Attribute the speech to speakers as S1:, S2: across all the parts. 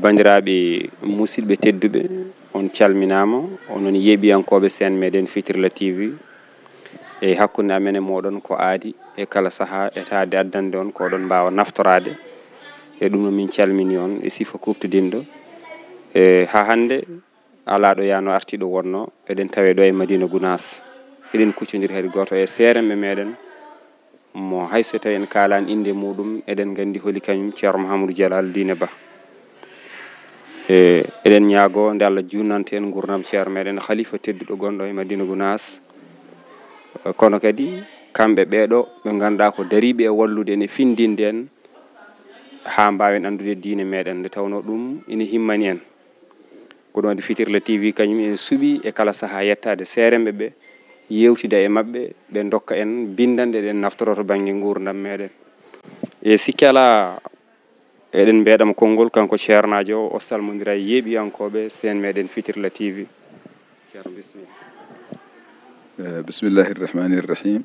S1: bandiraɓe musidɓe tedduɓe on calminama onon yeeɓiyankoɓe sen meɗen Fitirla TV e hakkunde amen e moɗon ko aadi e kala saaha etade addande on ko ɗon mbawa naftorade e ɗum no min calmini on e sifa kuftidinɗo e ha hande ala ɗo yano artiɗo wonno eɗen tawe ɗo e Madina Gounass eɗen kuccodiri hay goto e seremɓe meɗen mo hayso tawi en kalani inde muɗum eɗen gandi holi kañum ceerno Mouhamadou Dialal Dine Ba eɗen ñaago nde Allah junnante en gurdam ceerno meɗen khalifa tedduɗo gonɗo e Madina Gounass kono kadi kamɓe ɓeɗo ɓe ganduɗa ko dariɓe e wallude en e findinde en ha mbawen andude diine meɗen nde tawno ɗum ina himmani en ko ɗon Fitirla TV kañum ene suuɓi e kala saaha yettade seremɓe ɓe yewtida e mabɓe ɓe dokka en bindande ɗen naftoro banggue gurdam meɗen e sikki ala eɗen mbeɗamo konngol kanko ceernajo o salmodira e yeeɓiyankoɓe sen meɗen Fitirla TV ceerno bisimilla
S2: bismillahi irrahmani irrahim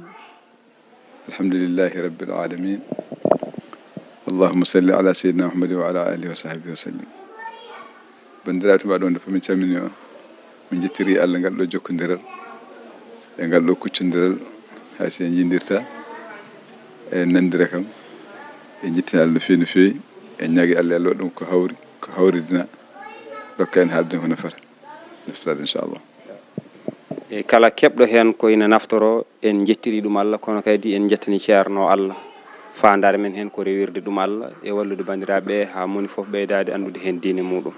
S2: alhamdulillahi rabbil alamin allahumma salli ala sayyidina muhammadin wa ala alihi wa sahbihi wa sallim bandiraɓe tubaɗo nde fof min calmini on min jettiri Allah ngal ɗo jokkodiral e ngal ɗo kuccodiral hay sen yindirta e nandira kam e jettini Allah no fewi no fewi e ñaagui Allah Allah ɗum ko hawridina dokka en haalde ko nafata naftorade inchallah
S1: e kala keɓɗo hen ko ina naftoro en jettiri ɗum Allah kono kadi en jettani ceerno Allah fandare men hen ko rewirde ɗum Allah e wallude bandiraɓe ha moni foof ɓeydade andude hen diine muɗum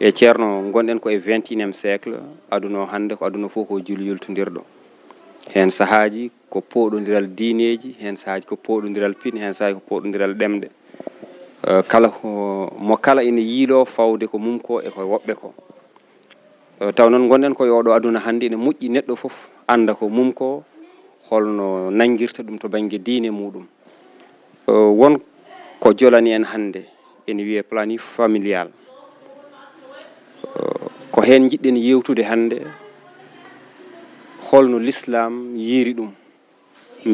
S1: e ceerno gonɗen ko e 21e siècle aduna o hande ko aduna fof ko juuli yultodirɗo hen sahaji ko poɗodiral diineji hen sahaji ko poɗodiral piine hen sahaji ko poɗodiral ɗemɗe kala mo kala ina yiilo fawde ko mum ko e ko woɓɓe ko taw noon gonɗen koye oɗo aduna hande ene moƴƴi neɗɗo foof anda ko mum ko holno nanguirta ɗum to banggue diine muɗum won ko jolani en hande ene wiye planning familial ko hen jiɗɗen yewtude hande holno l'islam yiiri ɗum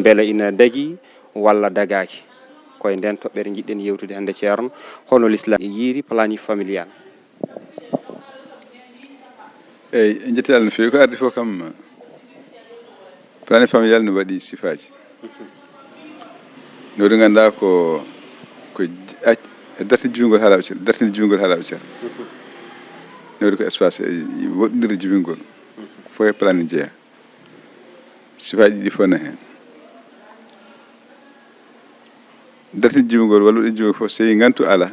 S1: beele ina dagui walla dagaki koye nden toɓɓere jiɗɗen yewtude hande ceerno holno l'islam yiiri planning familial
S2: eyyi en jetti Allah no fewi ko ardi fof kam planning familial ne waɗi sifaji nowɗo ganduɗa ko dartinde jibingol haalaɓe ceerno dartinde jibingol haalaɓe ceerno nowɗo ko espace woɗɗodirde jibingol fof e planning jeeya sifaji ɗi fof ne hen dartinde jibingol wallude jibingol fof so tawi gantu ala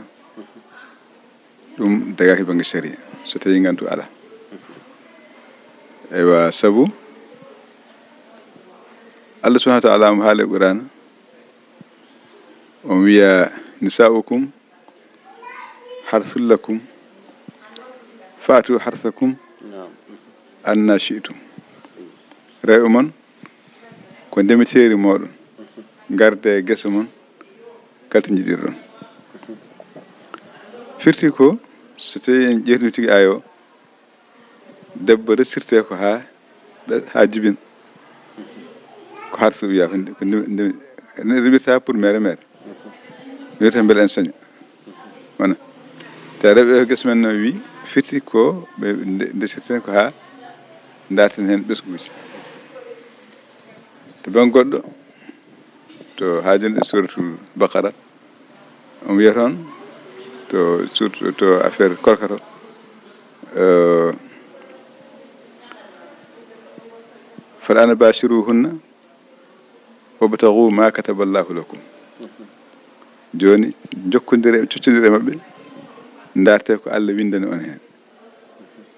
S2: ɗum dagaki banggue sharia so tawi gantu ala eywa saabu Allah subahanahu wa taala mo haale Qur'an on wiya nisaukum harthul lakum faatu harthakum anna shi'tum rewɓe mon ko ndemeteri moɗon garde e guesa mon kala to jiɗirɗon firti ko so tawi en ƴeewtino tigui ayo debbo resirte ko ha jibina ko harta wiya ko remirta pour mere remirta beele en soña wona te rewɓe guesa men no wi firti ko ɓe desirten ko ha darten hen ɓesguji to banggue goɗɗo to haajuno suratul Baqara on wiya toon to surtout to affaire korka to falana bashiruhunna wabtaghu ma kataballahu lakum joni jokkodire cuccodire mabɓe darte ko Allah windani on hen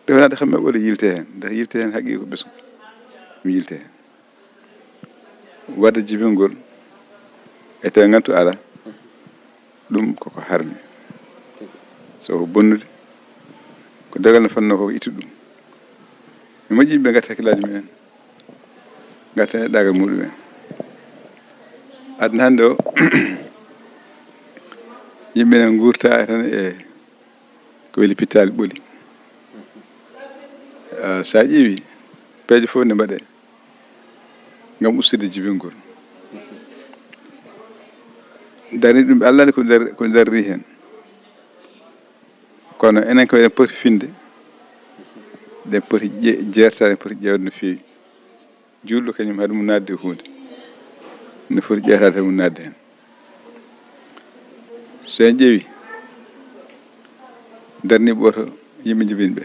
S2: defanade kamɓe ɓoɗo yilte hen nde yilte hen haqqi ko ɓesgu mi yilte hen wadde jibingol e tawi gantu ala ɗum koko harmi so ko bonnude ko dagal no fanno ko ittu ɗum mi moƴƴi ɓe gatti hakkillaji mumen gatta e ɗagal muɗumen aduna hande o yimɓe ne gurta tan e ko weli pittali ɓooli sa ƴeewi peeje fof ne mbaɗe gam ustude jibingol dari ɗum Allah ko darri hen kono enen ko en poti finde den poti jeertade poti ƴewde no feewi julɗo kañum haɗum nadde hunde no foti ƴeetade mum nadde hen so en ƴeewi darni ɓoto yimɓe jibin ɓe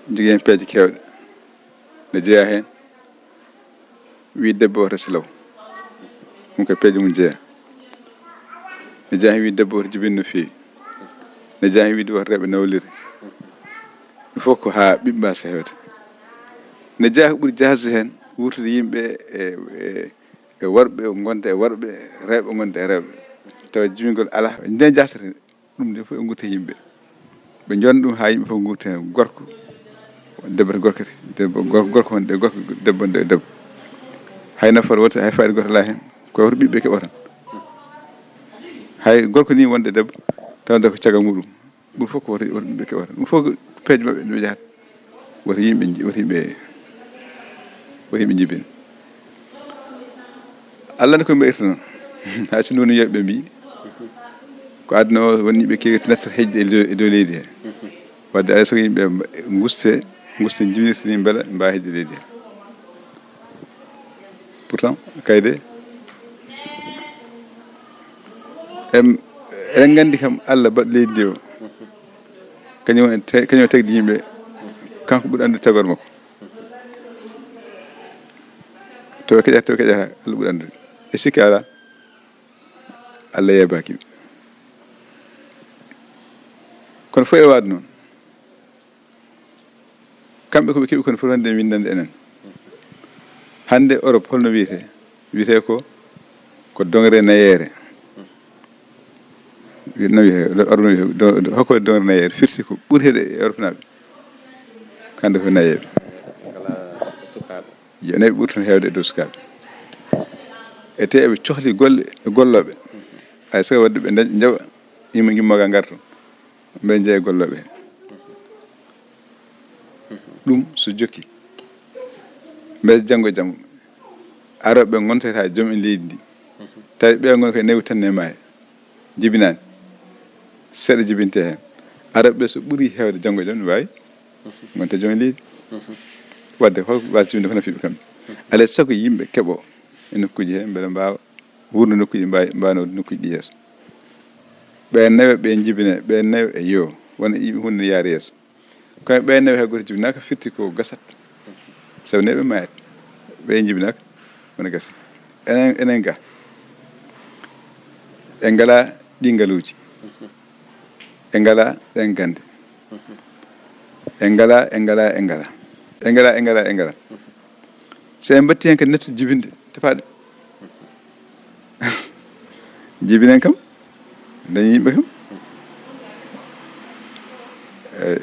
S2: jogui hen peeje kewɗe ne jeeya hen wi debbo oto silaw ɗum koye peeje mum jeeya ne jeeya hen wi debbo oto jibin no feewi ne jeeya hen wiide woto reeɓe nawliri ɗum fof ko ha ɓiɓɓe mbasa hewde ne jeeya ko ɓuuri jasde hen wurtude yimɓe e worɓe gonda e worɓe rewɓe gonda e rewɓe tawa jibingol ala nde jasata ɗum de fof e gurte yimɓe ɓe jonna ɗum ha yimɓe fof gurte hen gorko debbo to gorko debbo gorko wonde gorko debbo wonde debbo hay nafoore woto hay fayida goto ala hen koye woto ɓiɓɓe keɓotan hay gorko ni wonde debbo tawde ko caggal muɗum ɗum fof ko woto ɓiɓɓe keɓotan ɗum fof ko peeje mabɓe ɗo jahata woto yimɓe jibin Allah ne ko mbayirta noon ha sinno woni yoɓɓe mbi ko aduna o woni yimɓe kewi nattata hejde e dow leydi he wadde alay saago yimɓe guste jibinirta ni beela mbawa hejde leydi he pourtant kayde eɗen gandi kam Allah baɗɗo leydi ndi o kañum tagdi yimɓe kanko ɓuuri andude tagore makko to keƴata Allah ɓuuri andude e sikki ala Allah yeebaki kono fof e waade noon kamɓe koɓe keeɓi kono foti wonde windande enen hande Europe holno wiyete ko dongre nayere no wiyete hokko dongre nayere firti ko ɓuuri heede e Europe naaɓe kande ko nayeɓe yo nayi ɓuuri toon hewde e dow sukaɓe e te eɓe cohli golle e golloɓe hay sago wadde ɓe jaɓa yimɓe gimmoga garta mbe jeeya golloɓe he ɗum so jokki mbe janggo e jaam aroɓe gontata e joom en leydi ndi tawi ɓe gon koye nawi tan e maayo jibinani seeɗa jibinte hen aroɓe so ɓuuri hewde janggo e jaam ne wawi gonta joom en leydi wadde holko wasa jibinde ko nafiɓe kamɓe alay saago yimɓe keeɓo e nokkuji he beele mbawa wurno nokkuji mbano nokkuji ɗi yeeso ɓe nawe ɓe jibine ɓe nawe e yo wona yimɓe hunde yaari yeeso kono ɓe nawe hay goto jibinaka firti ko gasat sabu neɓe mayat ɓe jibinaka wona gasi enen ga e ngala ɗi ngaluji e ngala ɗen gande e ngala so en batti hen kadi nettude jibinde tefaɗe jibinen kam dañi yimɓe kam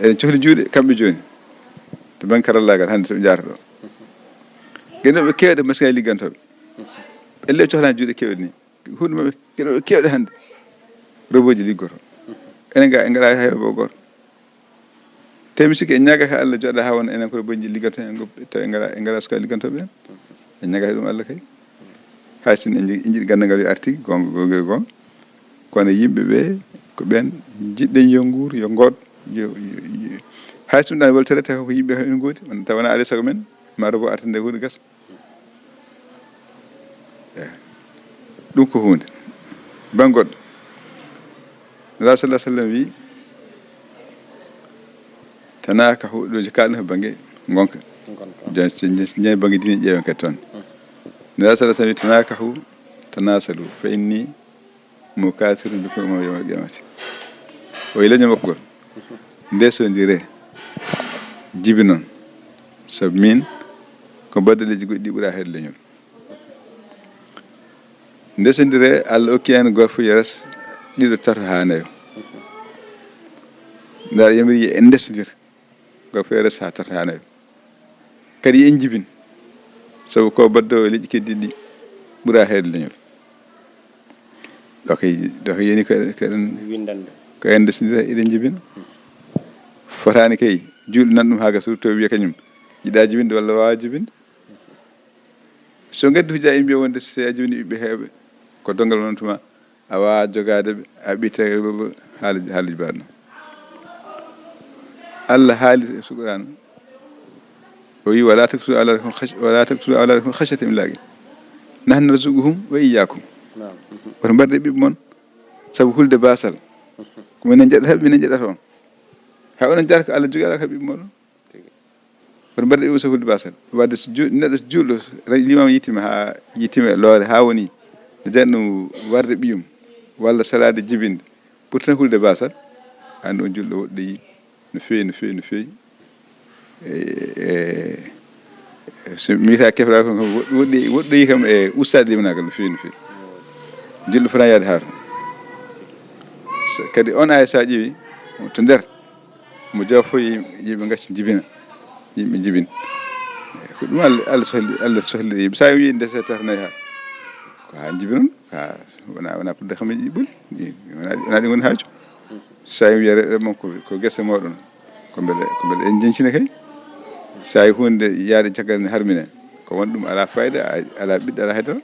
S2: eɗen cohli juuɗe kamɓe joni to banggue karallagal hande toɓe jarata ɗo gueɗoɓe kewɗe machine aji liggantoɓe elle cohlani juuɗe kewɗe ni hunde mabɓe gueɗoɓe kewɗe hande robot ji liggoto enen ga en ngala hay robot goto te mi sikki en ñagaka Allah jooɗa ha wona enen ko robot ji ligganto en taw en ngala sukaɓe liggantoɓe hen en ñagata ɗum Allah kay hay sin en jiiɗi gandagal yo arti gonga kono yimɓeɓe ko ɓen jiɗɗen yo guur yo god hay so ɗum ɗan weltere taw ko yimɓe en goodi taw wona alay saago men ma robot arta nde hunde gasa ɗum ko hunde bangoɗɗo Rasul sallallahu alaihi wasallam wi tanaka huɗoji kalɗo bangue gonka joni bangue dine ƴeewen kadi toon Rasul sallallahu alaihi wasallam wi tanaka hu tanasalu fa inni mukathirun bikum yawmal qiyamati o yi leñol makko gol ndesodire jibi noon sabu min ko baddeleji goɗɗi ɗi ɓuura heede leñol ndesodire Allah okki hen goto fof yo res ɗiɗo tato ha nayo nda yamiri yi en ndesodir goto fof yo res ha tato ha nayo kadi yen jibin sabu ko baddo leƴƴi keddiɗi ɗi ɓuura heede leñol ɗo ko yeni koɗen windande ko en ndesodira eɗen jibina fotani kay juuɗe nan ɗum ha gasa to wiya kañum yiɗa jibinde walla wawa jibinde so gaddi huja e mbiya wonde so a jibini ɓiɓɓe heewɓe ko dongal won tuma a wawa jogadeɓe a ɓitta haaliji baɗno Allah haali suquraan o wi wala taqtulu awlaadakum khashyata imlaaqin nahnu narzuquhum wa iyyakum woto mbarde ɓiɓɓe mon sabu hulde basal ko minen jeɗata minen jeɗata on hay onon jarata ko Allah jogi ala ka ɓiɓɓe moɗon woto mbarde ɓiɓɓe sabu hulde basal wadde neɗɗo juulɗo limama yittima e loore ha woni ne jani ɗum warde ɓiyum walla salade jibinde pour tan hulde basal andi on julɗo woɗɗoyi no feewi so miyita kefra ko woɗɗoyi kam e ustade limanakal no feewi julɗo fota yaade haato kadi on aya sa ƴeewi to nder mo jaafoyi yimɓe gacci jibina yimɓe jibina ko ɗum Allah sohli yimɓe sa wi ndese tarnayi ha ko ha jibinon ka wona pour de xameji ɗi ɓoli wona ɗi goni haaju sa wi wiyere mon ko gese moɗon ko beele en jencina kay sa yi hunde yaade caggal ne harmine ko won ɗum ala fayida ala ɓiɗɗo ala haydara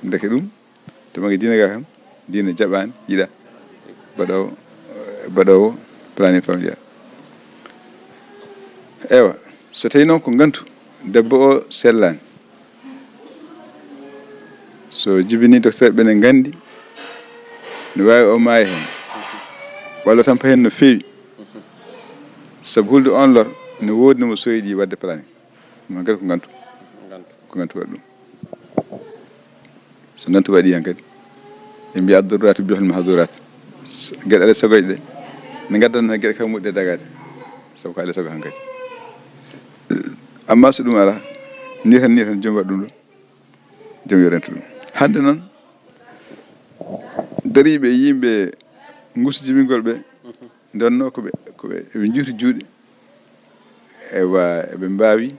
S2: ndeke ɗum to bange diine ga kam diine jaɓani yiɗa baɗowo planning familial ewa so tawi noon ko gantu debbo o sellani so jibini docteur ɓene gandi ne wawi o maayi hen walla tampa hen no feewi sabu hulde on lor ne woodi nomo soyɗi wadde planning ɗum kadi ko gantu waɗi ɗum so gantu waɗi hen kadi ɓe mbiya addorat bihol mahdurat gueɗe ale sagoje ɗe ne gaddan hen gueɗe kam moƴƴe dagade sabu ko ale sago han kadi amma so ɗum ala ni tan joom waɗa ɗum ɗo joom yo rento ɗum hande noon dariɓe yimɓe gusu jibingol ɓe donno koɓe juuti juuɗe eɓe mbawi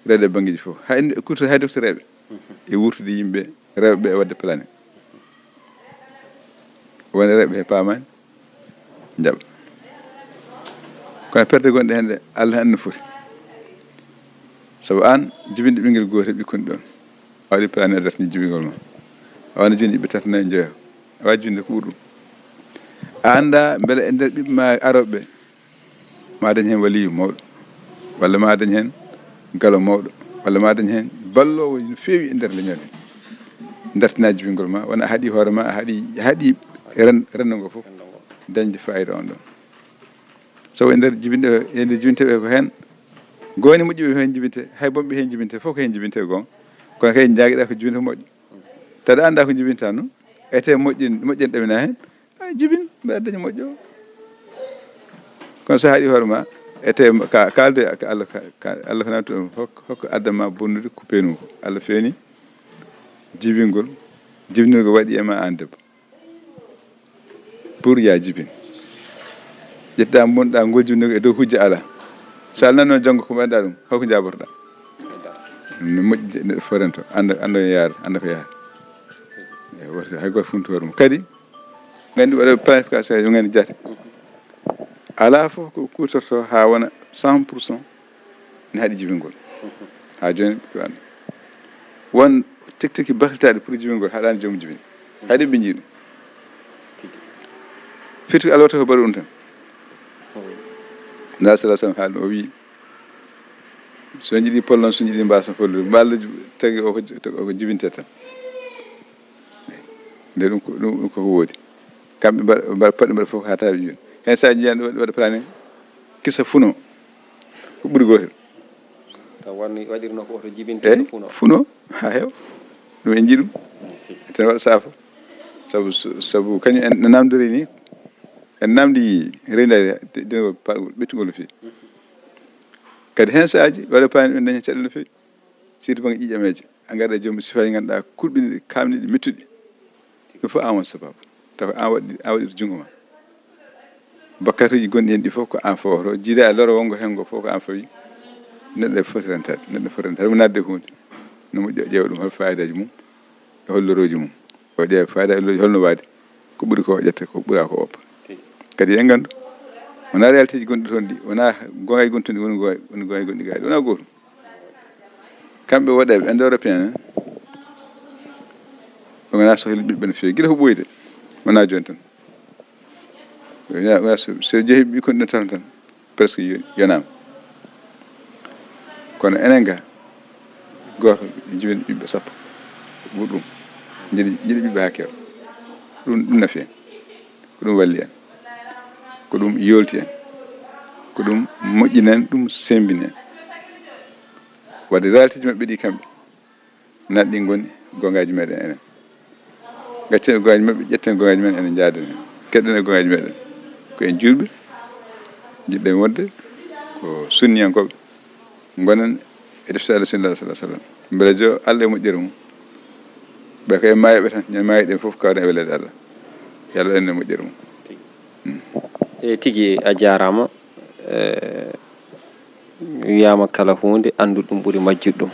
S2: rede banggueji fof hay docteur eɓe e wurtude yimɓe rewɓe e wadde planning wone rewɓe he paamani jaɓa kono perde gonɗe hende Allah anno foti sabu an jibinde ɓinguel gotel ɓikkoni ɗon a waɗi planning a dartini jibingol ma a wana jibinde ɓiɓɓe tati nayyi joyo a wawi jibinde ko ɓuuri ɗum a anda beele e nder ɓiɓɓe ma aroɓeɓe ma dañ hen waliyu mawɗo walla ma dañ hen galo mawɗo walla ma dañ hen ballowo no feewi e nder leñol dartina jibingol ma wona a haaɗi hoore ma a haaɗi rendo ngo fof dañde fayida on ɗon sabu e nder jibinteɓe ko hen goni moƴƴuɓe hen jibinte hay bomɓe hen jibinte fof ko hen jibinte gonga kono kay jaaguiɗa ko jibinte moƴƴo tawa anda ko jibinta noon ete moƴƴen ɗamina hen jibin mbaɗa daña moƴƴo kono so haaɗi hoore ma ete kalde ko Allah ko namtu ɗum hokko addama bonnude ko peenu ko Allah feeni jibinirgo waɗi e ma an debbo pour ya jibin ƴettuɗa bonɗa goljundigo e dow hujja ala sa nanno janggo ko mbaɗɗa ɗum holko jaborɗa no moƴƴi neɗɗo forento anda ko yaara hay goto funti hoore mum kadi gandi waɗa planification yo gandi jaate ala fof ko kutorto ha wona 100% ne haaɗi jibingol ha joni ko anda won tekki baklitaɗe pour jibingol haɗani joomum jibini hayɗo ɓe jii ɗum firti alwata ko baɗi ɗum tan nda sallah sallam haali o wi so jiiɗi pollon so jiiɗi mbasa follude mballa tagi o ko jibinte tan nde ɗum koko woodi kamɓe mbaɗa paɗɗe mbaɗa fof ha tawi joni hen sa jiiyani waɗa planning kissa funo ko ɓuuri gotel
S1: taw waɗirno ko oto jibinte
S2: funo ha heewa ɗum en jii ɗum tan waɗa saafa sabu kañum en no namdori ni en namdi rendade dinagol paɗgol ɓettugol no fewi kadi hen saaji waɗa planning ɗum daña caɗele no fewi surtout banggue ƴiƴameje a gaada joom sifaji ganduɗa kulɓiɗi kamniɗi mettuɗi ɗum fof an won sababu tawa an waɗi jungo ma bakkatuji gonɗi hen ɗi fof ko an fawto jiida e loro wongo hen go fof ko an fawi neɗɗo e foti rentade mo nadde hunde no moƴƴi o ƴeewa ɗum hol fayidaji mum e holloroji mum o ƴeewa fayida e holno waadi ko ɓuuri ko ƴetta ko ɓuura ko oppa kadi en gandu wona réalité ji gonɗi toon ɗi wona gongaji gonɗi toon ɗi woni gongaji gonɗi gaadi wona gotum kamɓe woɗeɓe inde européen o gona sohli ɓiɓɓe no fewi guila ko ɓoyde wona joni tan so jeehi ɓikkon ɗen tan presque yonama kono enen ga goto jibin ɓiɓɓe sappo ɓurɗum jiɗi ɓiɓɓe ha kew ɗum nafi en ko ɗum walli en ko ɗum yolti en ko ɗum moƴƴini en ɗum sembini en wadde reality ji maɓɓe ɗi kamɓe natɗi goni gongaji meɗen enen gaccen gongaji maɓɓe ƴetten gongaji men enen jaaden hen keɗɗen e gongaji meɗen ko en julɓe jiɗɗen wonde ko sunniyankoɓe gonen e deftere Allah sallallahu alaihi wasallam beele jo Allah e moƴƴere mum ɓe koye maayoɓe tan ñan maayi ɗen fof kawden e welede Allah yalla en e moƴƴere mum
S1: e tigi a jarama wiyama kala hunde andu ɗum ɓuuri majjude ɗum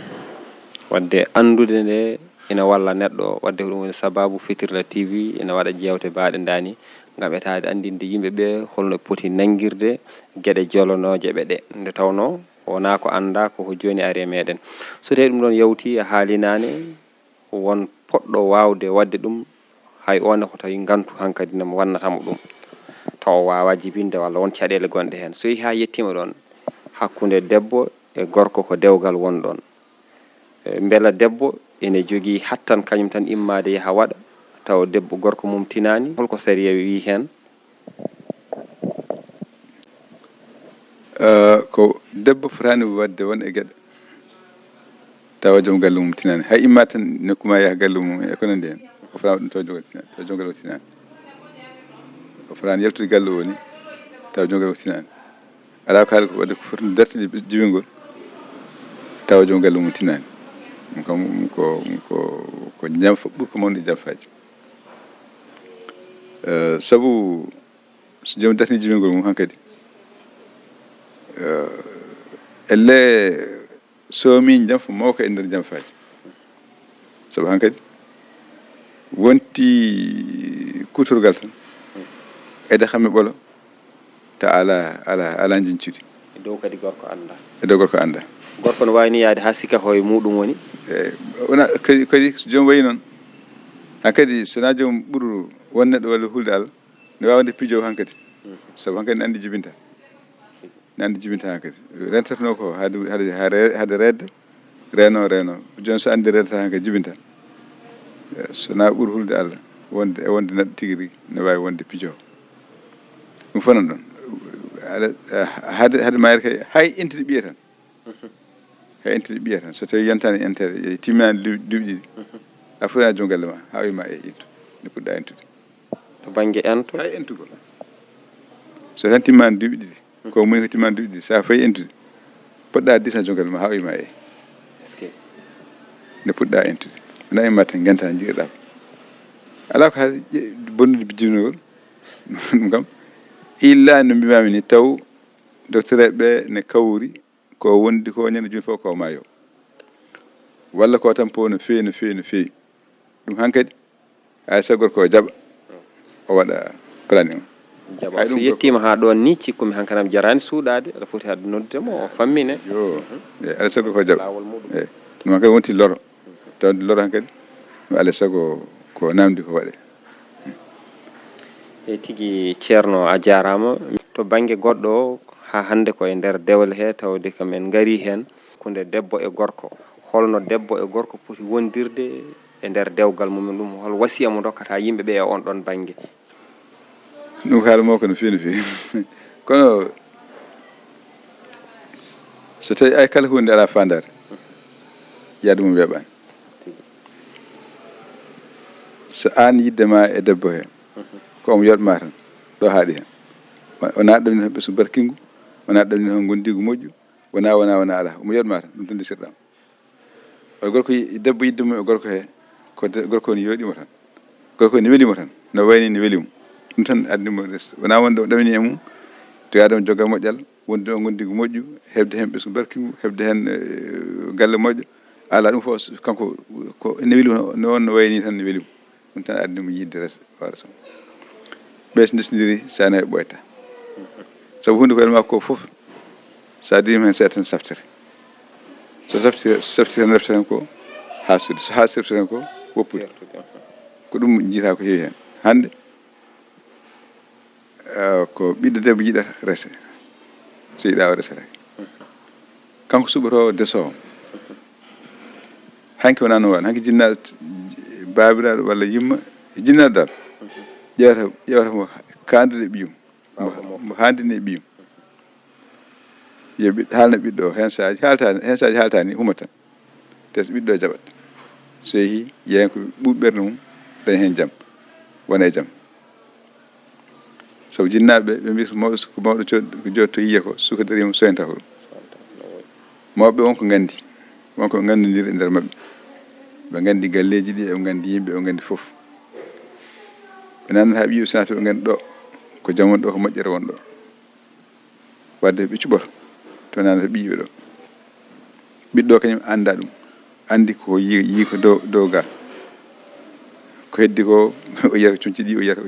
S1: wadde andude nde ina walla neɗɗo wadde ko ɗum woni sababu Fitirla TV ina waɗa jewte baɗe dani gam etade andinde yimɓeɓe holno poti nanguirde gueɗe jolonoje ɓe ɗe nde tawno wona ko anda koko joni ari e meɗen so tawi ɗum ɗon yawti a haalinane won poɗɗo wawde wadde ɗum hay on ko tawi gantu hankkadi namo wannatamo ɗum taw wawa jibinde walla won caɗele gonɗe hen so yeehi ha yettima ɗon hakkude debbo e gorko ko dewgal won ɗon beela debbo ene jogui hattan kañum tan immade yaaha waɗa taw debbo gorko mum tinani holko sariya wi hen
S2: ko debbo fotani wadde won e gueɗe tawa joom galle mum tinani hay imma tan nokkuma yaaha galle mum e ko nandi hen o fotama ɗum taw joom galle o tinani o fotani yaltude galle o ni taw joom galle o tinani ala ko haali ko wadde ko foti dartide jibingol tawa joom galle mum tinani ɗum kam ko jamfa ɓuuri ko mawni jamfaji saabu so joom dartini jibingol mum hankkadi elle somi jamfa mawka e nder jamfaji saabu hankkadi wonti kutorgal tan ede xamme ɓolo ta ala jincude
S1: e dow kadi gorko anda
S2: e dow gorko anda
S1: gorko no wawni yaade ha sikka koye muɗum woni
S2: wona kadi so joom wayi noon hankkadi sona joom ɓuuro won neɗɗo walla hulde Allah ne wawde pijowo hankkadi saabu hankkadi ne andi jibinta ne andi jibinta hankkadi rentatno ko hade redde reno joni so andi reddata hankkadi jibinta sona ɓuuri hulde Allah wonde neɗɗo tigui rigui ne wawi wonde pijowo ɗum fof nan ɗon hade mayre kay hay entide ɓiye tan hay entide ɓiye tan so tawi yantani entere timmani duuɓi ɗiɗi a fotani joom galle ma ha wima e entu ne puɗɗa entude
S1: to banggue ento
S2: hay entugol so tan timmani duuɓi ɗiɗi ko muni ko timmani duuɓi ɗiɗi sa fayi entude poɗɗa disna joom galle ma ha wima ne puɗɗa entude wona imma tan gentani jiiɗaɗa ala ko haali bonnude jibinogol ɗum kam illa no mbimami ni taw docteur ɓe ne kawri ko wondi ko ñande joni fof ko maayo walla ko tampo no fewi ɗum hankkadi hay so gorko o jaɓa o waɗa planning
S1: jaɓa so yettima ha ɗon ni cikkumi hankkadam jarani suuɗade aɗa foti hadde noddudemo o fammine
S2: yo alay saago ko jaɓa eyyi ɗum hankkadi wonti loro tawde loro hankkadi no alay saago ko namdi ko waɗe
S1: e tigui ceerno a jarama to banggue goɗɗo ha hande koye nder dewle he tawde kamen gaari hen kunde debbo e gorko holno debbo e gorko poti wondirde e nder dewgal mumen ɗum hol wasiya mo dokkata yimɓeɓe e on ɗon banggue
S2: ɗum haala mo ko no fewi kono so tawi ay kala hunde ala fandare yaade mum weeɓani so an yiddema e debbo he komo yoɗma tan ɗo haaɗi hen wona ɗamni tan ɓesgu barkingu wona ɗamni tan gondigu moƴƴu wona ala omo yoɗma tan ɗum tan desirɗam wala gorko debbo yiddemo e gorko he ko gorko ni yooɗimo tan gorko ni welimo tan no wayni ni welimo ɗum tan addimo wona wonde ɗamini e mum to yademo jogga moƴƴal wonde o gondigu moƴƴu hebde hen ɓesgu barkingu hebde hen galle moƴƴo ala ɗum fof kanko ko ne welimo noon no wayni tan ne welimo ɗum tan addimo yidde hoore sam ɓe so desnodiri sa nawi ɓoyta saabu hunde ko welma ko fof sa dirima hen seeɗa tan saftere so saftiri tan refta hen ko hasude so hasirta tan ko woppude ko ɗum jiita ko heewi hen hande ko ɓiɗɗo debbo yiɗata rese so yiɗa o resata kanko suɓotowo desowo hanki wona no waɗa hanki jinnaɗo babiraɗo walla yimma jinnaɗo dal ƴewata mo kandude ɓiyum mo handini ɓiyum yo haalna ɓiɗɗo o hen saji haaltani huma tan te so ɓiɗɗo jaɓat so yeehi yeyen ko ɓuuɓi ɓernde mum daña hen jaam wona e jaam sabu jinnaɓe ɓe mbi ko mawɗo jotto yiya ko suka darima soynta ko ɗum mawɓe wonko gandi wonko ɓe gandodiri e nder mabɓe ɓe gandi galleji ɗi eɓe gandi yimɓe eɓe gandi foof ɓe nanda ha ɓiɓe sanata ɓe gandi ɗo ko jaam woni ɗo ko moƴƴere won ɗo wadde ɓe cuɓoto to nanda ɓiɓe ɗo ɓiɗɗo kañum anda ɗum andi ko yi ko dow ga ko heddi ko o yiyata ko cuncidi o yiyata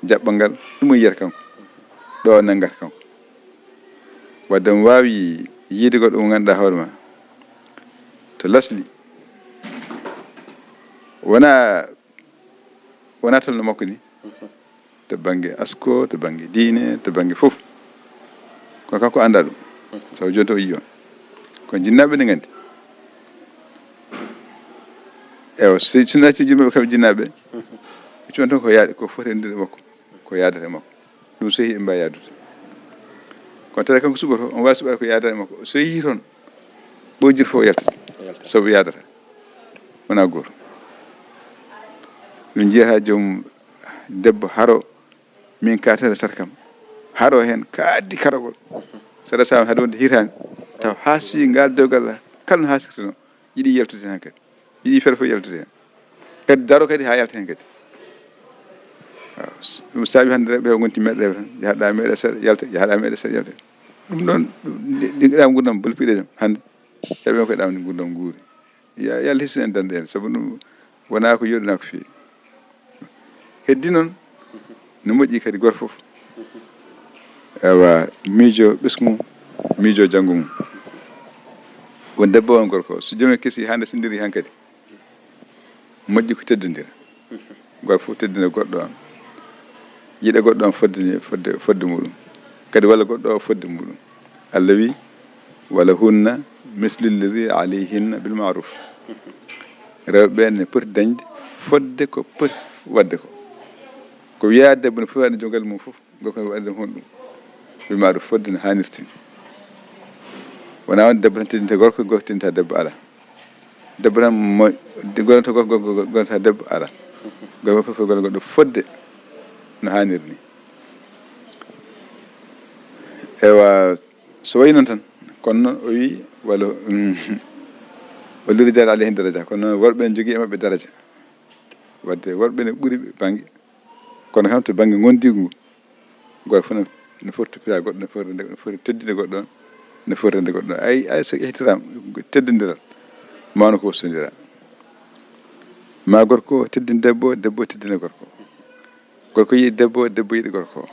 S2: jaɓɓal ngal ɗum o yiyata kanko ɗo nanggata kanko wadde mo wawi yiide goɗɗo mo ganduɗa hoore ma to lasli wona tolno makko ni to banggue asko to banggue diine to banggue foof kono kanko anda ɗum sabu joni to o yi on kono jinnaɓe ne gandi ewa sinati jumɓeɓe kamɓe jinnaɓe ɓe cuman tan ko fotendire makko ko yadata e makko ɗum so yeehi ɓe mbawi yadude kono tawi kanko suɓoto on wawi suɓade ko yadata e makko so yeehi toon ɓojiri fof yaltata sabu yadata wona goto min jiyata joom debbo haro min katere sata kam haro hen kaddi karagol saɗa sama hade wonde hitani taw haasi ngal dewgal kala no hasirta no yiiɗi yaltude hen kadi yiiɗi feere fof yaltude hen kadi daro kadi ha yalta hen kadi waaw ɗum saabi hande rewɓe he gonti meɗɗe tan jahaɗa meɗe seeɗa yalta jahaɗa meɗe seeɗa yalta ɗum ɗon ɗiɗam gurdam bolpiɗe jam hande heeɓe koye ɗamde gurdam guuri yo Allah hissinen en dande en saabu ɗum wona ko yoɗina ko fewi heddi noon no moƴƴi kadi goto foof ewa miijo ɓesgu mum miijo janggo mum won debbo on gorko so joomum keesi hande so ndiri han kadi moƴƴi ko teddodira goto foof teddina goɗɗo on yiiɗa goɗɗo on fodde muɗum kadi walla goɗɗo o fodde muɗum Allah wi wala hunna mislu lladi alayhinna bil ma'ruf rewɓe ne poti dañde fodde ko poti wadde ko wiya debbo ne foti waɗde joom galle mum foof gorko ne waɗde hon ɗum bil ma'ruf fodde no hannirti wona wonde debbo tan teddinta gorko teddinta debbo ala debbo tan gonata gorko gonata debbo ala goto fof gono goɗɗo fodde no hanniri ni ewa so wayi noon tan kono noon o wi walla o liridade alayhi daraja kono noon worɓe ne jogui e mabɓe daraja wadde worɓe ne ɓuuri ɓe banggue kono kam to banggue gondigu ngu goto fof ne foti toppita goɗɗo ne foti teddinde goɗɗo on ne foti rende goɗɗo ay so ƴettirama teddodiral mawno ko wostodira ma gorko teddin debbo teddina gorko yiiɗi debbo yiiɗi gorko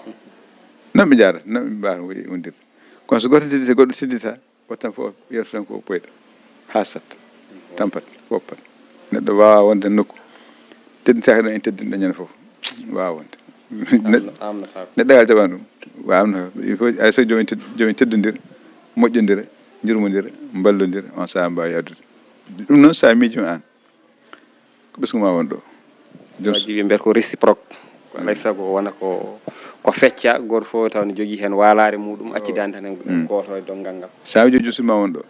S2: noon ɓe jarata noon ɓe mbawata wondirde kono so goto teddita goɗɗo teddita wattan fof yewta tan ko ɓoyɗa ha satta tampat woppat neɗɗo wawa wonde nokku tedditaka ɗon en teddinɗo ñande foof wawa wonde neɗɗo gal jaɓani ɗum wamno il faut ay so joomen teddodira moƴƴodira jurmodira ballodira on saaha mbawi addude ɗum noon sa miijima an ko ɓesguma won ɗo
S1: jiiɓe mbiyata ko réciproque alay saago wona ko fecca goto fof taw ne jogui hen walare muɗum accidani tan goto e donggal ngal
S2: sa jogi jusuma won ɗo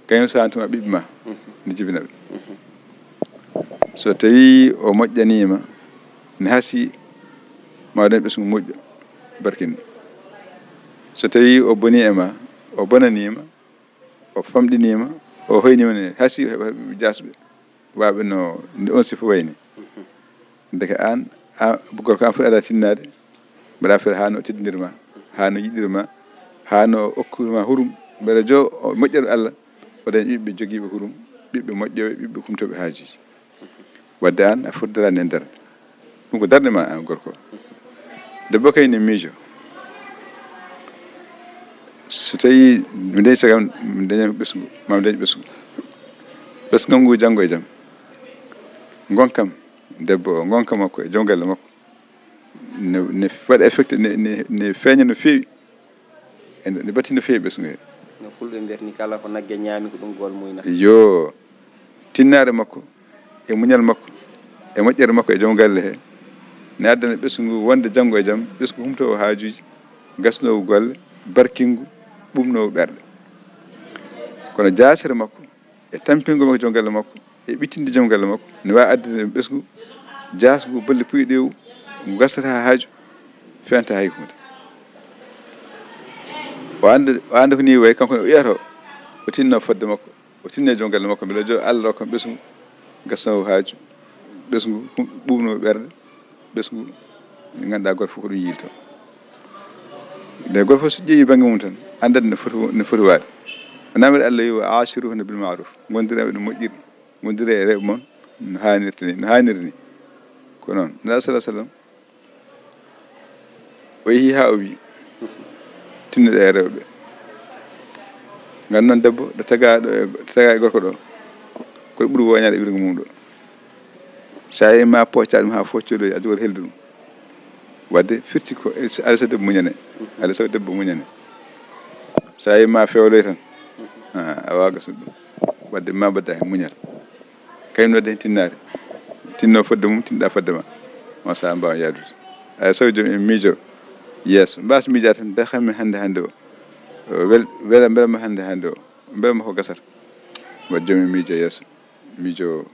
S2: kañum sa tuma ɓiɓɓe ma ne jibinaɓe so tawi o moƴƴanima ne haasi mawɗen ɓesgu moƴƴo barkinɗo so tawi o boni e ma o bonanima o famɗinima o hoynima ne haasi heɓa jasɓe waɓe no nde on sifo wayni deke an gorko an foti ada tinnade mbaɗa feere hano teddodirma hano yiɗirma hano okkurma hurum beele jo moƴƴere Allah o dañ ɓiɓɓe jogiiɓe hurum ɓiɓɓe moƴƴoɓe ɓiɓɓe kumtoɓe haajuji wadde an a fottirani en darde ɗum ko darde ma an gorko debbo kay ne miijo so tawi mi dañi sagam mi dañani ɓesgu mami dañ ɓesgu ɓesgal ngu janggo e jaam gonkam debbo o gonka makko e joom galle makko ne waɗa effecte ne feeña no feewi ne batti no feewi ɓesgu he
S1: no fulɓe mbiyatni kala ko nagge ñaami ko ɗum gol muyna
S2: yo tinnaare makko e muñal makko e moƴƴere makko e joom galle he ne addana ɓesgu wonde janngo e jam ɓesgu humtowo haajuji gasnowo golle barkingu ɓumnowo ɓerɗe kono jaasere makko e tampingo makko joom galle makko e ɓittinde joom galle makko ne wawi addane ɓesgu jasgu bolle puyɗewu ngu gastata haaju fenta hay hunde o anda ko ni way kanko o wiyata o tinno fodde makko o tinne joom galle makko beele jo Allah kam ɓesgu gasnowo haaju ɓesgu ɓumnowo ɓerɗe ɓesgu ganduɗa goto fof ko ɗum yiiri toon nde goto fof so ƴeewi banggue mum tan andande no foti waade namede Allah wi wa ashiruhunna bil ma'ruf gondiraɓe no moƴƴiri gondire e rewɓe moon no hanniri ni ko noon nda sallah sallam o yeehi ha o wi tinnuɗe e rewɓe ngam noon debbo ɗo taga e gorko ɗo koɗo ɓuuri woñade ɓirgu mum ɗo sa yi ma pocca ɗum ha foccoɗoyi a jogori heldu ɗum wadde firti ko alay so debbo muñane alay so debbo muñane sa yi ma fewloy tan a waga suɗ ɗum wadde ma badda hen muñal kañum wadde hen tinnade tinno fodde mum tinɗa fodde ma on saha mbawa yadude ay saw joom en miijo yeeso mbasa miija tan nde xammi hande o welama hande o belma ko gasata wadde joom en miijo yeeso miijo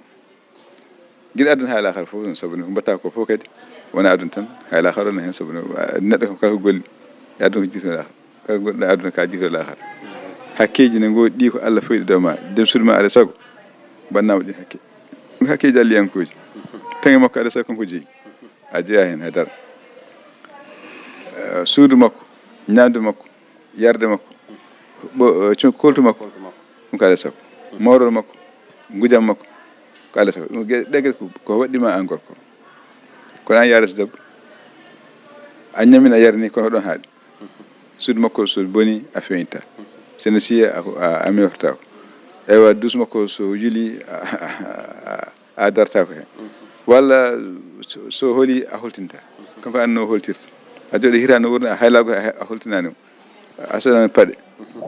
S2: guiɗa aduna haala kala fof ɗum saabu ko mbatta ko fof kadi wona aduna tan haala kala ne hen saabu neɗɗo ko kala ko golli e aduna ko jiitoɗa kala goɗɗo aduna ka jiitoɗa kala hakkeji ne godi ɗi ko Allah foyɗi dow ma dem sudma ala sago bannama ɗin hakkeji alliyankoji taŋe makko ala sago kanko jeeyi a jeeya hen haydara suudu makko ñamde makko yarde makko koltu makko ɗum ko ala sago mawrol makko gujam makko ko ala sago ɗum ɗeguel ko waɗɗima an gorko kono an yaara so debbo a ñamina yarni kono ɗon haaɗi suudu makko so boni a fewnita sene siya a mewtata ko ewa dus makko so yuli a darta ko hen walla so holi a holtinta kanko anno holtirta a jooɗo hitano wurno a haylago a holtinanimo a sodani paɗe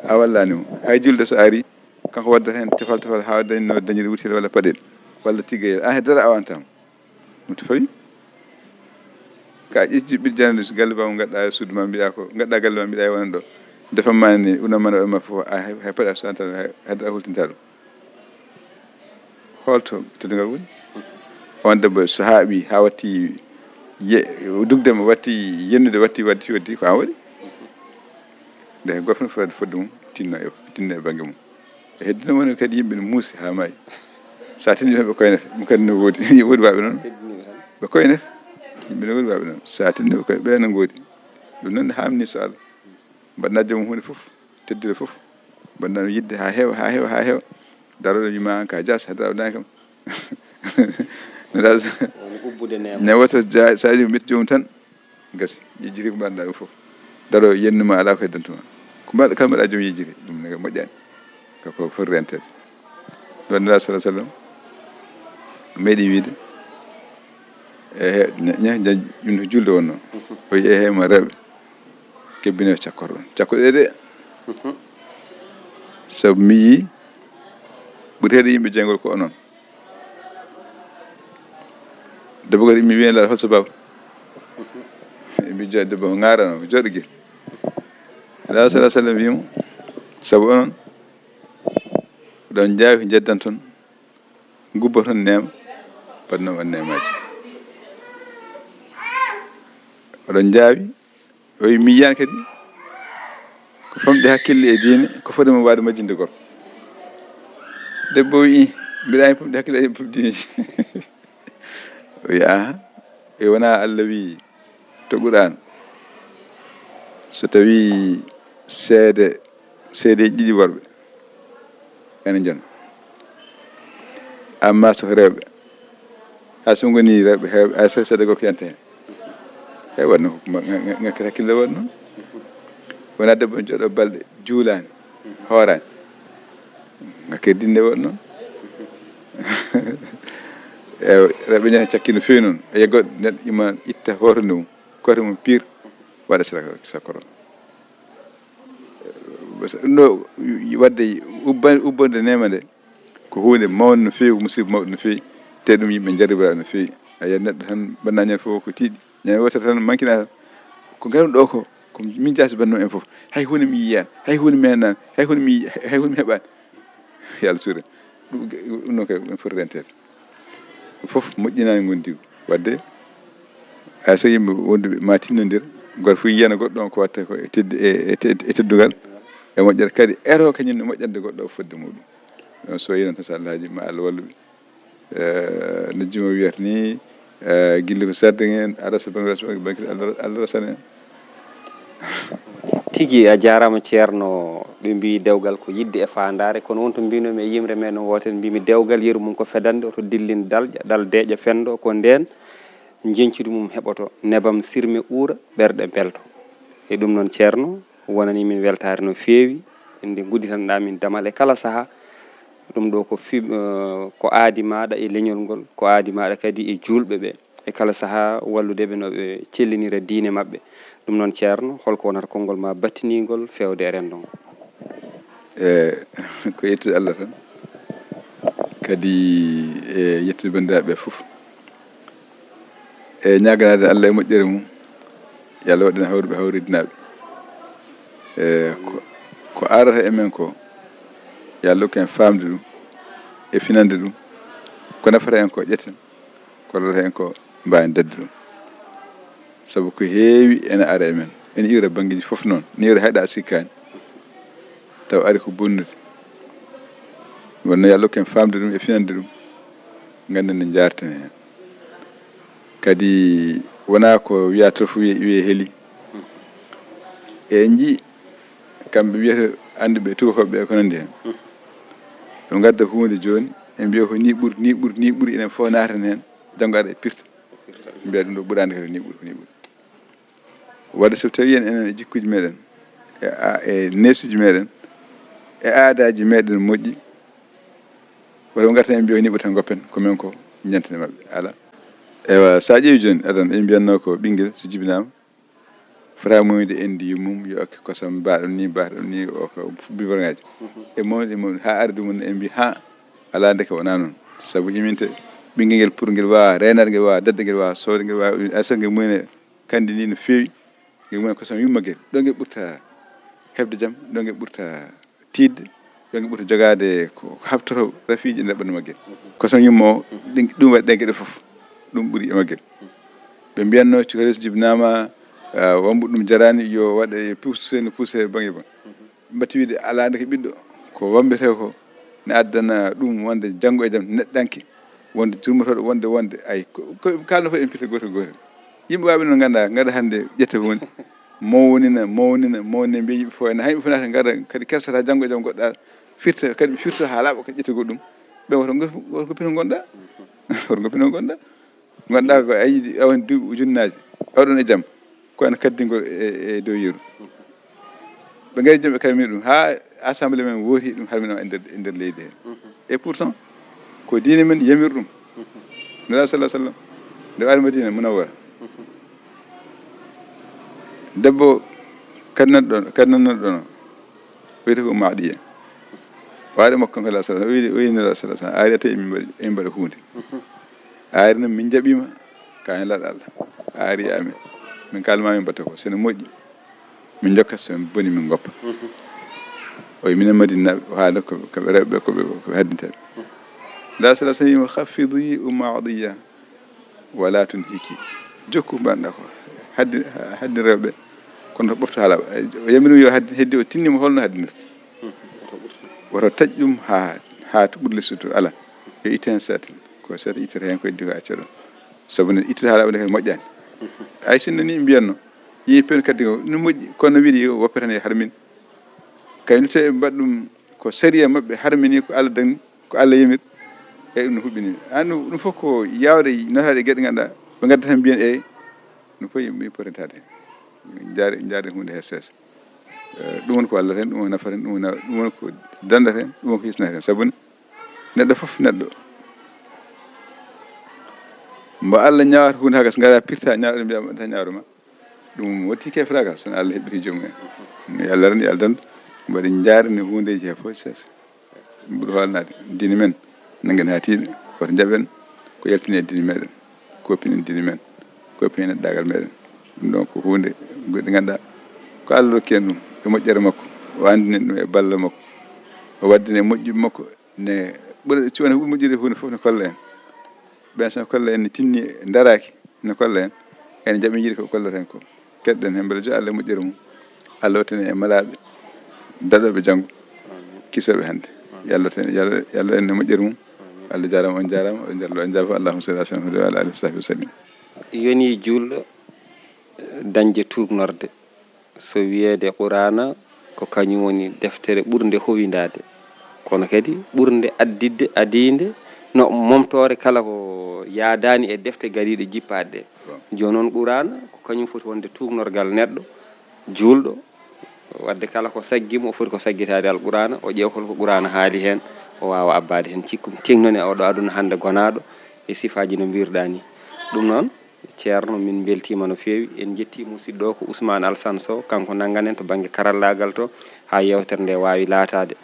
S2: a wallanimo hay julde so ari kanko waddata hen tefal ha dañno dañiri wutire walla paɗel walla tigayel an heddara a wantama ɗum to fawi ka ƴetti ɓiɗjande galle bam gadɗa suudu ma mbiɗa ko gadɗa galle ma mbiɗa wonan ɗo defamani unamana ma fof hay paɗe a sodanta heddara hultinta ɗum holto teddugal woni on debbo so haaɓi ha watti dugdema watti yennude watti waddi ko an waɗi nde goto fof fodde mum tinna e banggue mum e heddino woni kadi yimɓe no muusi ha maayi sa tinni ɓe koynefe ɗum kadi no woodi woodi waɓe noon ɓe koynefe yimɓe no woodi waɓe noon sa tinni ɓe koyne ɓe no goodi ɗum noon hamni so Allah mbaɗna joomum hunde fof teddire fof mbaɗna yidde ha heewa daroɗo wima an ka jas haddara o dani kam ne wota saji mbitta joomum tan gasi yejjiri ko mbaɗɗa ɗum fof daro yennuma ala ko heddantuma ko mbaɗa kala mbaɗa joom yejjiri ɗum ne moƴƴani kako foti rentede ɗon nela sallah sallam meeɗi wiide ɗum no julde wonno o yi hema rewɓe kebbino cakkorɗon cakkoɗe de sabu mi yi ɓuuri heede yimɓe jeygol ko onon debbo kadi mi wiyen laɗa hol sababu mi jooɗi debbo ko garano ko jooɗo ala sallah sallam wimo saabu onon ɗon jaawi jeddan toon gubba toon nema badnomo on nemaji oɗon jaawi o wi mi yiyani kadi ko famɗi hakkille e diine ko fodima wade majjinde gorko debbo wi mbiɗa hen famɗi hakkille e diine o wi aha e wona Allah wi to Qur'an so tawi seedeji ɗiɗi worɓe ene jona amma so rewɓe ha so goni rewɓe hewɓe hay so seeɗa gorko yanta hen hay waɗno ngakkata hakkille waɗ noon wona debbo jooɗo balɗe juulani hoorani ngakkere dinde waɗ noon rewɓe ñaata cakkino fewi noon e yeggoɗo neɗɗo ima itta hoore mum kote mum pire waɗa sakoro ɗo wadde ubbande nema nde ko hunde mawde no feewi musiba mawɗo no feewi te ɗum yimɓe jarribara no feewi a yiya neɗɗo tan banna ñande fof ko tiiɗi ñande wotere tan manquina ko garum ɗo ko min jaasi banno en fof hay hunde mi yiyani hay hunde mi henani hay hunde mi heɓani yo Allah suure ɗum noon kay ɗum foti rentede fof moƴƴinani gondi wadde hay so yimɓe wonduɓe ma tinnodira goto fof yiyana goɗɗo on ko watte ko e teddugal e moƴƴere kadi ero kañum ne moƴƴande goɗɗo o fodde muɗum ɗon so yinon tan so Allah haaji ma Allah walluɓe no juma wiyata ni gille ko sarde en arasa banque Allah rasana en
S1: tigi a jarama ceerno ɓe mbi dewgal ko yidde e fandare kono wonto mbinomi e yimre men no woten mbimi dewgal yeru mum ko fedande oto dillin dalƴa dal deeƴa fendo ko nden jencudu mum heɓoto nebam sirme uura ɓerɗe belto e ɗum noon ceerno wonani min weltare no feewi inde gudditanɗa min damal e kala saaha ɗum ɗo ko aadi maɗa e leñol ngol ko aadi maɗa kadi e julɓe ɓe e kala saaha walludeɓe noɓe cellinira diine mabɓe ɗum noon ceerno holko wonata konngol ma battinigol fewde e rendo ngo
S2: ko yettude Allah tan kadi e yettude bandiraɓe fof e ñaganade Allah e moƴƴere mum yo Allah waɗana hawruɓe hawridinaɓe ko arata e men ko yo Allah hokku en famde ɗum e finande ɗum ko nafata en ko ƴetten ko lorata en ko mbawen dadde ɗum sabu ko heewi ene ara e men ene iwra banggueji fof noon ne iwra hayɗa sikkani taw ari ko bonnude wonno yo Allah hokku en famde ɗum e finande ɗum ganden ne jarten hen kadi wona ko wiyata fof wiye heeli e jii kamɓe wiyata anduɓe tubakoɓe ko nandi hen ɓe gadda hunde joni e mbiya ko ni ɓuuri enen fof naten hen janggo ara e pirta mbiya ɗum ɗo ɓuurani kadi ni ɓuuri ko ni ɓuuri wadde so tawi enen e jikkuji meɗen e nesuji meɗen e aadaji meɗen moƴƴi walla ɓe garta en mbiya ko ni ɓuuri tan goppen ko men ko ñantene mabɓe ala ewa sa ƴeewi joni adan en mbiyatno ko ɓinguel so jibinama fota moyde endi yummum yo okke kosam mbaɗum ni o ko biberoŋaji e mawɗi ha arde mum en mbi ha ala ndeke wona noon saabu iminte ɓinguel ngel pour ngel wawa renade ngel wawa dadde ngel wawa sowde ngel wawa asa ngel muyne kandi ni no feewi ngel muyne kosam yummagel ɗo ngel ɓurta hebde jaam ɗo ngel ɓurta tidde ɗo ngel ɓurta jogade ko habtoto rafiji e nder ɓandu maggel kosam yumma o ɗum waɗi ɗe gueɗe foof ɗum ɓuuri e maggel ɓe mbiyanno cukalel so jibinama wambuɗo ɗum jarani yo waɗe poussé bangue ba mbatti wiide ala ndeke ɓiɗɗo ko wambete ko ne addana ɗum wonde janggo e jaam neɗɗanke wonde turmotoɗo wonde ay ko kalno fo en pirta gotel yimɓe waɓe noon ganduɗa gaɗa hande ƴetta hunde mawnina mbiya yimɓe fof ene hay yimɓe fof nata gaɗa kadi kersata janggo e jaam goɗɗa firta kadi firta ha laaɓa kadi ƴetta goɗɗum ɓe woto goppino gonɗa woto goppino gonɗa gonɗa ko ayi awon duuɓi ujunnaji awɗon e jaam ko ene kaddingol e dow yeeru ɓe gari jom ɓe kalmini ɗum ha assemblé men wooti ɗum harminama e nder leydi he et pourtant ko diine men yamir ɗum nela sallah nde waari Madina Munawwara debbo kadi nanɗo ɗon wiyete ko Maadiya waade makko kanko sallah wi nela sallah ari ate emin mbaɗa hunde ari noon min jaɓima ka hen laaɗa Allah ari amen min kalmami mbatta ko sene moƴƴi min jokkat somin boni min goppa o wi minen Madina o haala koɓe rewɓe koɓe haddinteɓe la sala sa wima haffidi Maadiya wala tunhiki jokku mbanɗa ko haddi rewɓe kono to ɓofta haala o yamiri yo heddi o tinnima holno haddinirta woto taƴ ɗum ha to ɓuuri lesude ala yo itte hen satin ko sati ittata hen ko heddi ko acca ɗon saabu ne ittude haala ɓe kadi moƴƴani ay sinno ni mbiyatno yiipen kadi ko no moƴƴi kono wiiɗi woppe tan e harmin kay no tawi mbaɗ ɗum ko sariya mabɓe harmini ko Allah dagni ko Allah yamiri eyyi ɗum no huɓɓini ɗum fof ko yawde notade gueɗe ganduɗa ɓe gadda tan mbiyen eyyi ɗum fof yimɓe potentade hen jaade hunde he seesa ɗum woni ko Allah hen ɗum woni nafata hen ɗum woni ko dandata hen ɗum woni ko hisnata hen saabu neɗɗo fof neɗɗo mbo Allah ñawata hunde hagas gara pirta ñawɗo mbiya ta ñawruma ɗum wotti kefraga sono Allah heɓɓiti joomum en Allah rani aldan mbaɗi jaarani hundeji he fof sesa ɓuuri holnade dini men nangen ha tiiɗa woto jaɓen ko yaltini e dini meɗen koppinen dini men koppinen ɗagal meɗen ɗum ɗon ko hunde goɗɗi ganduɗa ko Allah rokki en ɗum e moƴƴere makko o andinen ɗum e balla makko o waddine moƴƴuɓe makko ne ɓuuri ciwone ɓuuri moƴƴude hunde fof ne kolla en ɓen so kolla en ne tinni daraki ne kolla en ene jaɓi jiiɗi ko kollata en ko keɗɗen hen mbeɗa jo Allah e moƴƴere mum Allah wattane e malaɓe daɗoɓe janggo kisoɓe hande yallah en e moƴƴere mum Allah jarama on jarama on jarlo on jaafo allahumma salli ala sayyidina wa ala alihi wa sahbihi wa sallim
S1: yoni julɗo dañde tugnorde so wiyede qur'ana ko kañum woni deftere ɓurde howindade kono kadi ɓurde addidde adide no momtore kala ko yaadani e defte gariɗe jippade ɗe joni noon qur'ana ko kañum foti wonde tugnorgal neɗɗo julɗo wadde kala ko saggimo o foti ko saggitade al qur'ana o ƴeew holko qur'ana haali hen o wawa abbade hen cikkum tengnon e oɗo aduna hande gonaɗo e sifaji no mbirɗa ni ɗum noon ceerno min beltima no fewi en jetti musidɗo ko Ousmane Alassane Sow kanko nanganen to banggue karallagal to ha yewtere nde wawi latade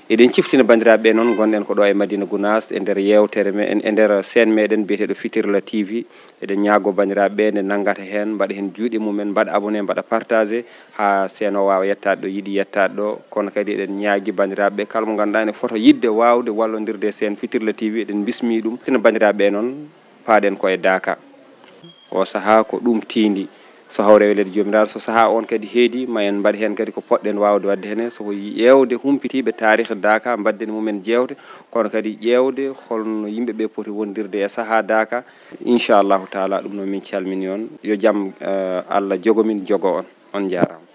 S1: eɗen ciftina bandiraɓe noon gonɗen ko ɗo e Madina Gounass e nder yewtere men e nder scène meɗen biyeteɗo Fitirla TV eɗen ñaago bandiraɓe nde nangata hen mbaɗa hen juuɗe mumen mbaɗa abonné mbaɗa partagé ha scène o wawa yettade ɗo yiiɗi yettade ɗo kono kadi eɗen ñaagui bandiraɓe kala mo ganduɗa ne foto yidde wawde wallodirde scène Fitirla TV eɗen bismi ɗum tina bandiraɓe noon paaɗen koye Daka o saaha ko ɗum tindi so hawre welede jomiraɗo so saaha on kadi heedi ma en mbaɗ hen kadi ko poɗɗen wawde wadde hen soko yewde humpitiɓe tarihi Daka mbadden mumen jewte kono kadi ƴewde holno yimɓeɓe poti wondirde e saaha Daka inchallahu taala ɗum noon min calmini on yo jaam Allah jogomin jogo on jarama